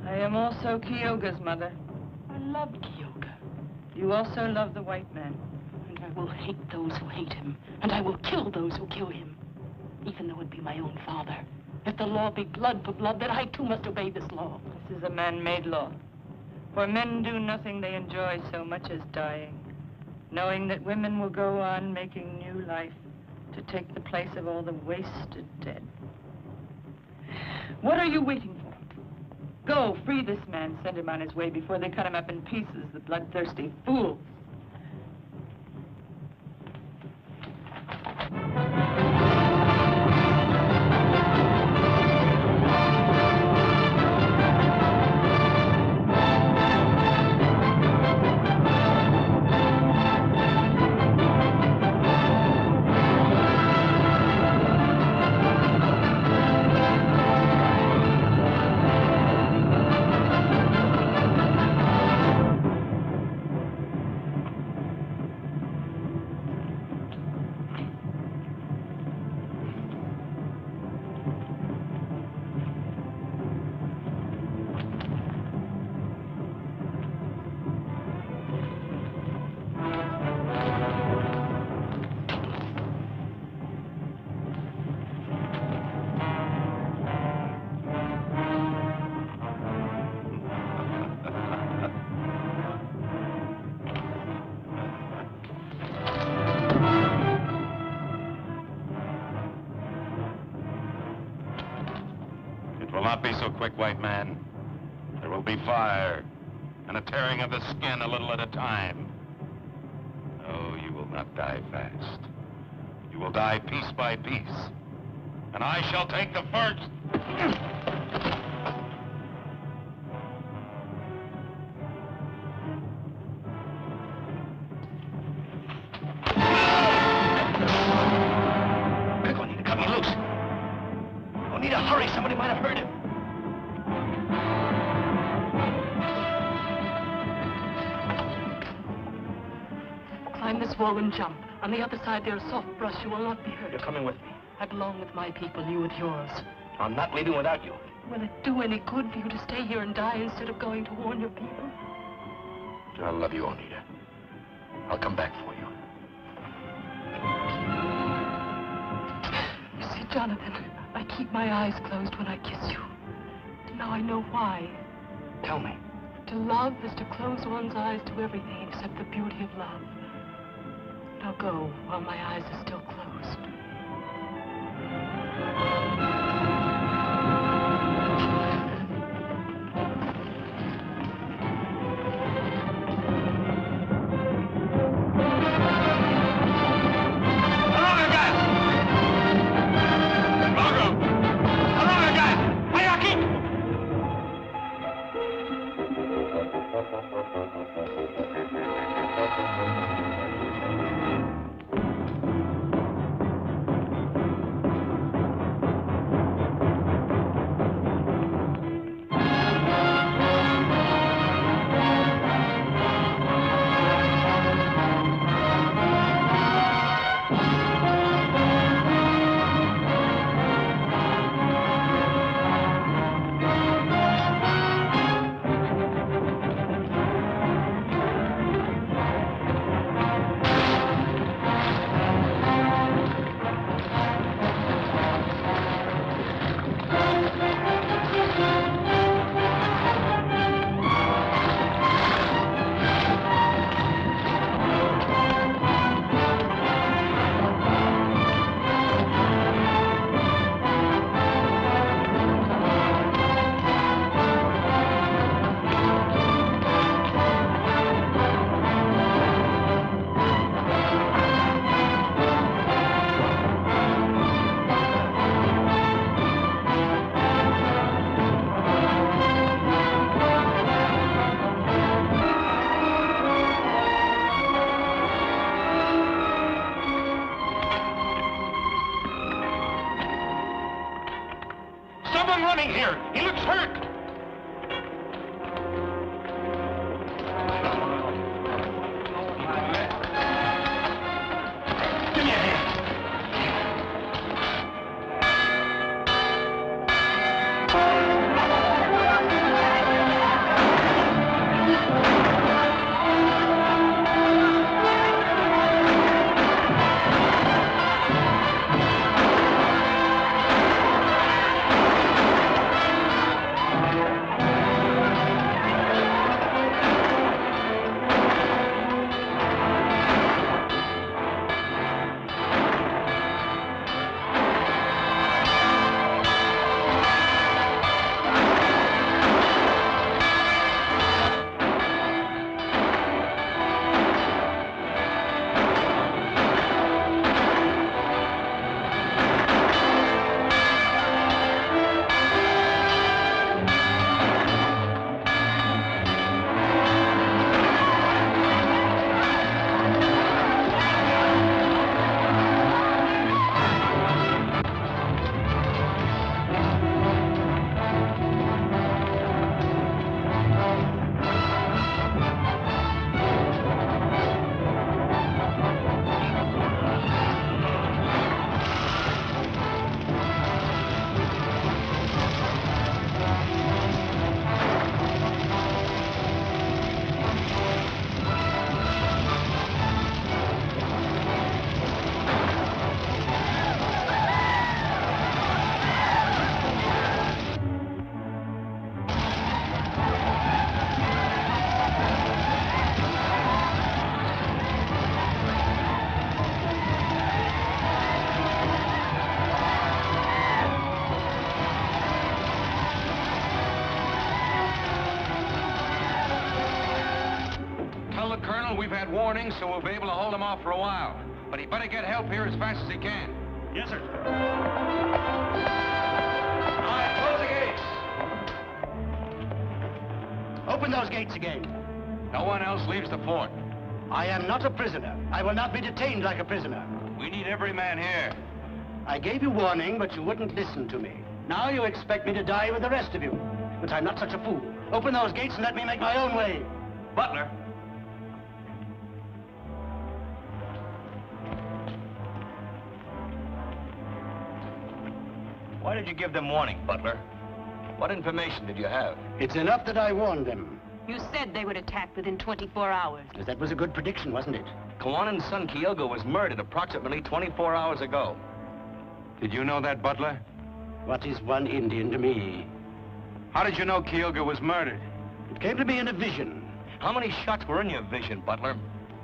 I am also Kyoga's mother. I love Kyoga. You also love the white man. And I will hate those who hate him. And I will kill those who kill him. Even though it be my own father. If the law be blood for blood, then I too must obey this law. This is a man-made law. For men do nothing they enjoy so much as dying, knowing that women will go on making new life to take the place of all the wasted dead. What are you waiting for? Go, free this man, send him on his way before they cut him up in pieces, the bloodthirsty fools. so quick, white man. There will be fire and a tearing of the skin a little at a time. No, you will not die fast. You will die piece by piece. And I shall take the first. Quick, Juanita, cut me loose. Juanita, hurry, somebody might have heard him. Climb this wall and jump. On the other side, there's soft brush. You will not be hurt. You're coming with me. I belong with my people, you with yours. I'm not leaving without you. Will it do any good for you to stay here and die instead of going to warn your people? I love you, Juanita. I'll come back for you. You see, Jonathan, I keep my eyes closed when I kiss you. Now I know why. Tell me. To love is to close one's eyes to everything except the beauty of love. Now go while my eyes are still closed. Here, he looks hurt. Give me a hand. Tell the colonel we've had warnings, so we'll be able to hold him off for a while. But he better get help here as fast as he can. Yes, sir. All right, close the gates. Open those gates again. No one else leaves the fort. I am not a prisoner. I will not be detained like a prisoner. We need every man here. I gave you warning, but you wouldn't listen to me. Now you expect me to die with the rest of you. But I'm not such a fool. Open those gates and let me make my own way. Butler. Why did you give them warning, Butler? What information did you have? It's enough that I warned them. You said they would attack within 24 hours. That was a good prediction, wasn't it? Kawanan's son, Kyogo, was murdered approximately 24 hours ago. Did you know that, Butler? What is one Indian to me? How did you know Kyogo was murdered? It came to me in a vision. How many shots were in your vision, Butler?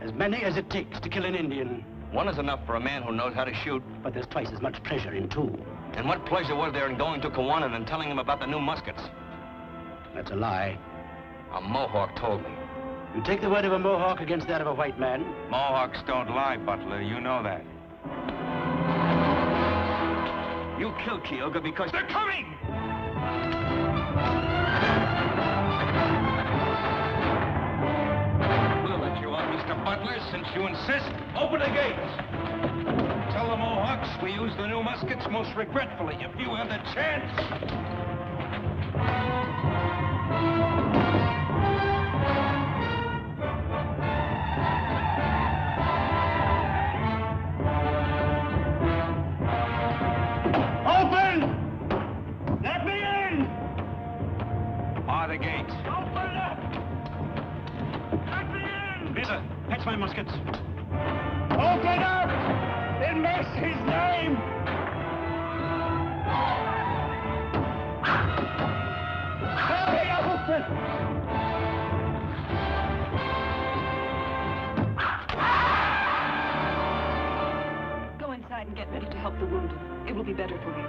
As many as it takes to kill an Indian. One is enough for a man who knows how to shoot. But there's twice as much pleasure in two. And what pleasure was there in going to Kawanan and telling him about the new muskets? That's a lie. A Mohawk told me. You take the word of a Mohawk against that of a white man? Mohawks don't lie, Butler. You know that. You killed Kyogo because they're coming! We'll let you out, Mr. Butler, since you insist. Open the gates. Tell the Mohawks we use the new muskets most regretfully if you have the chance. Open! Let me in! Bar the gates. Open up! Let me in! Lisa, fetch my muskets. Open up! In mercy's name! Hurry, open! Go inside and get ready to help the wounded. It will be better for you.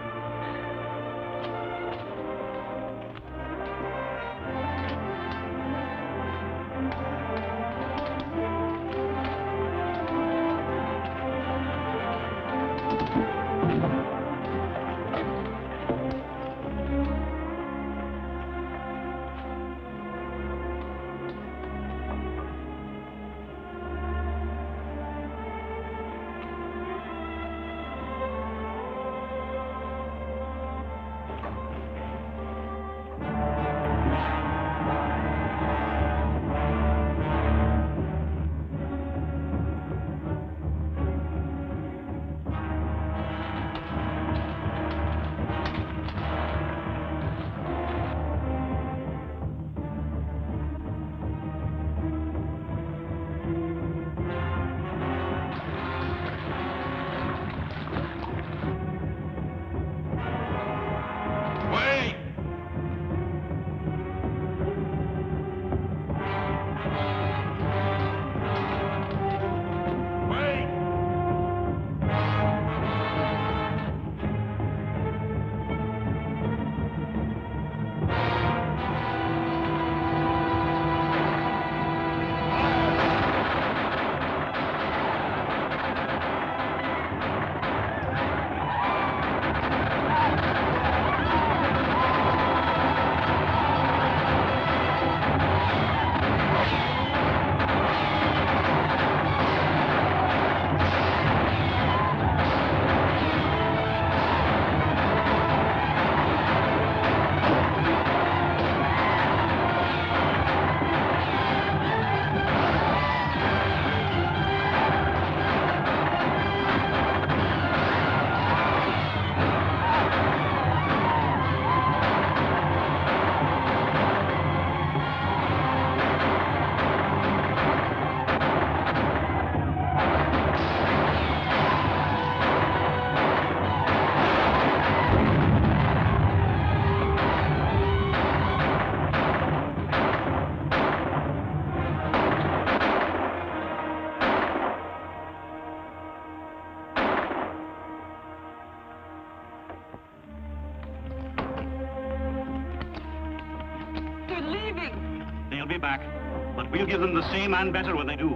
we'll give them the same and better when they do.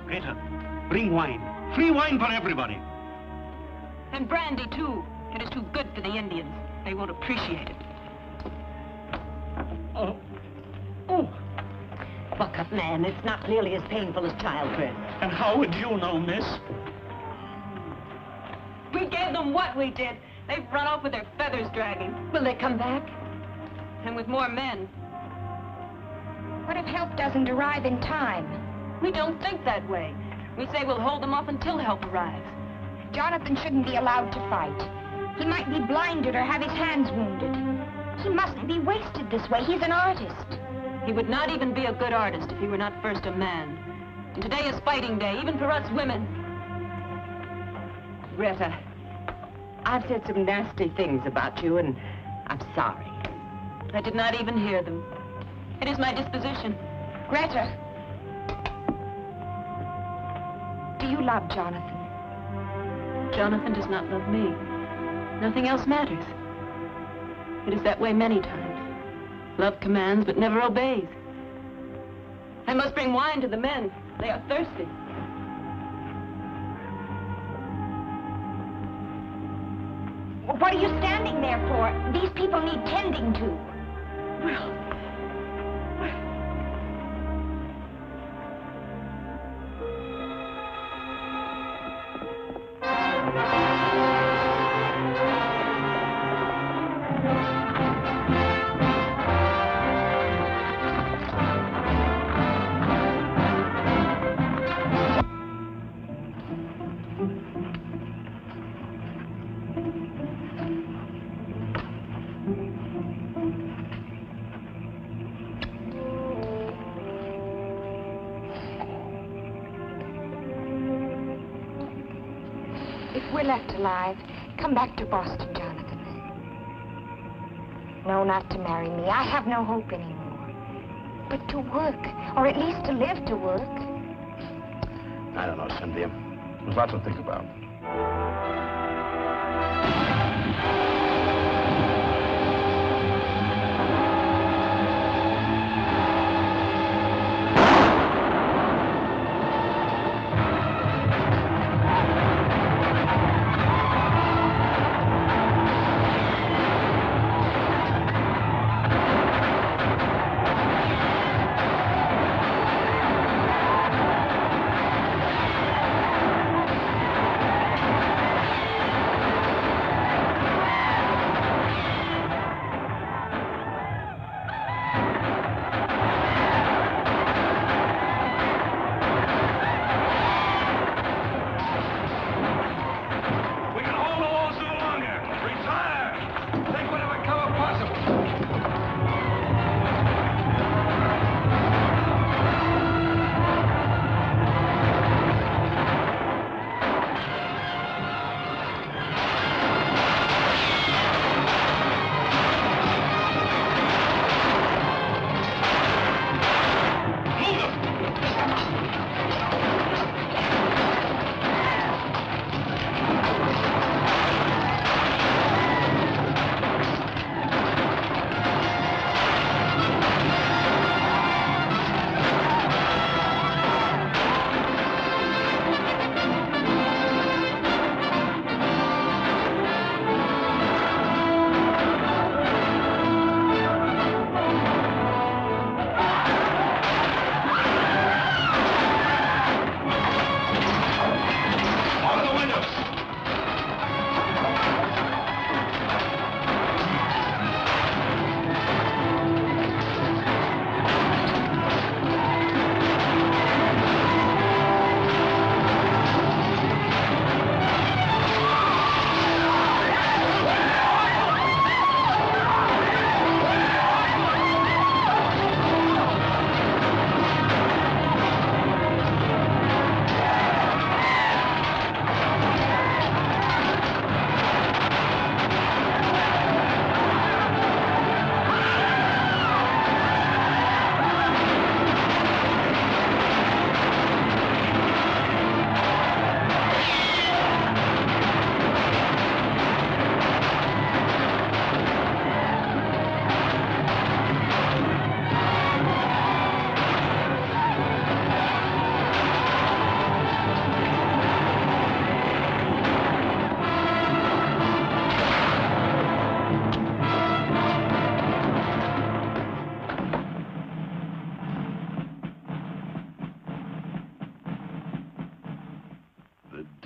Greta, bring wine. Free wine for everybody. And brandy, too. It is too good for the Indians. They won't appreciate it. Oh. Oh. Buck up, man. It's not nearly as painful as childbirth. And how would you know, miss? We gave them what we did. They've run off with their feathers dragging. Will they come back? And with more men. What if help doesn't arrive in time? We don't think that way. We say we'll hold them off until help arrives. Jonathan shouldn't be allowed to fight. He might be blinded or have his hands wounded. He mustn't be wasted this way. He's an artist. He would not even be a good artist if he were not first a man. And today is fighting day, even for us women. Greta, I've said some nasty things about you, and I'm sorry. I did not even hear them. It is my disposition. Greta. Do you love Jonathan? Jonathan does not love me. Nothing else matters. It is that way many times. Love commands, but never obeys. I must bring wine to the men. They are thirsty. What are you standing there for? These people need tending to. Well... If we're left alive, come back to Boston, Jonathan. No, not to marry me. I have no hope anymore. But to work, or at least to live to work. I don't know, Cynthia. There's lots to think about.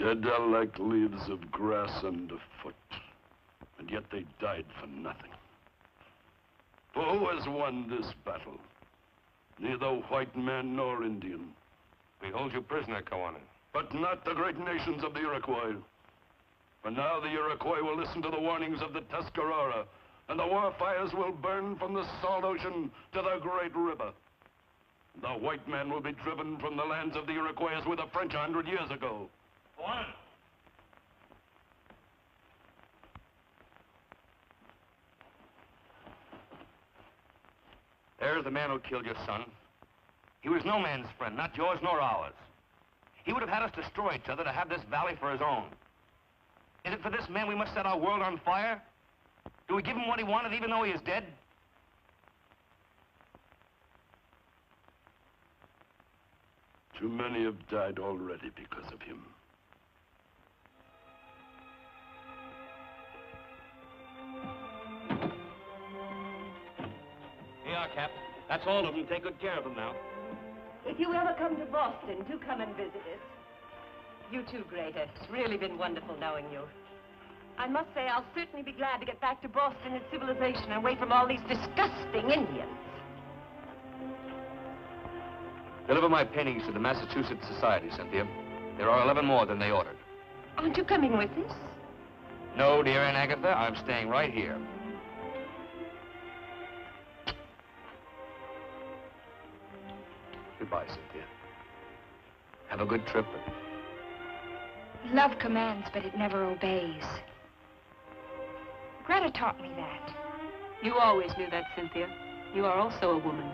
Dead are like leaves of grass underfoot, and yet they died for nothing. For who has won this battle? Neither white man nor Indian. We hold you prisoner, Kawanin. But not the great nations of the Iroquois. For now the Iroquois will listen to the warnings of the Tuscarora, and the war fires will burn from the salt ocean to the great river. The white man will be driven from the lands of the Iroquois as with the French 100 years ago. Kawanin! There's the man who killed your son. He was no man's friend, not yours nor ours. He would have had us destroy each other to have this valley for his own. Is it for this man we must set our world on fire? Do we give him what he wanted even though he is dead? Too many have died already because of him. Here you are, Cap. That's all of them. Take good care of them now. If you ever come to Boston, do come and visit us. You too, Greta. It's really been wonderful knowing you. I must say, I'll certainly be glad to get back to Boston and civilization and away from all these disgusting Indians. Deliver my paintings to the Massachusetts Society, Cynthia. There are 11 more than they ordered. Aren't you coming with us? No, dear Aunt Agatha, I'm staying right here. Goodbye, Cynthia. Have a good trip. Love commands, but it never obeys. Greta taught me that. You always knew that, Cynthia. You are also a woman.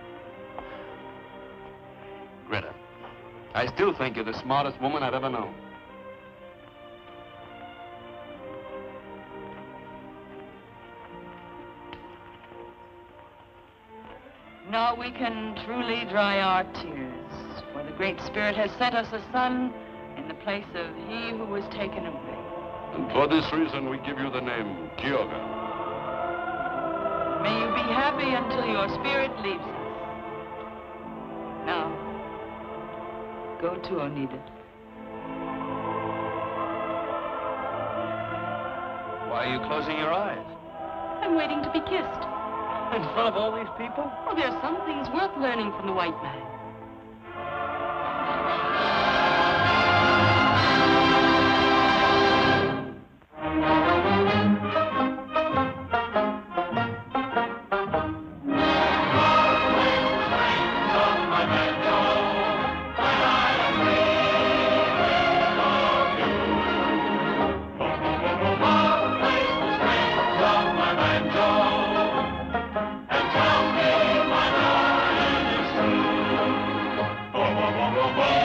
Greta, I still think you're the smartest woman I've ever known. Now we can truly dry our tears, for the Great Spirit has sent us a son in the place of he who was taken away. And for this reason, we give you the name Kyoga. May you be happy until your spirit leaves us. Now, go to Oneida. Why are you closing your eyes? I'm waiting to be kissed. In front of all these people? Oh, there are some things worth learning from the white man. Bye.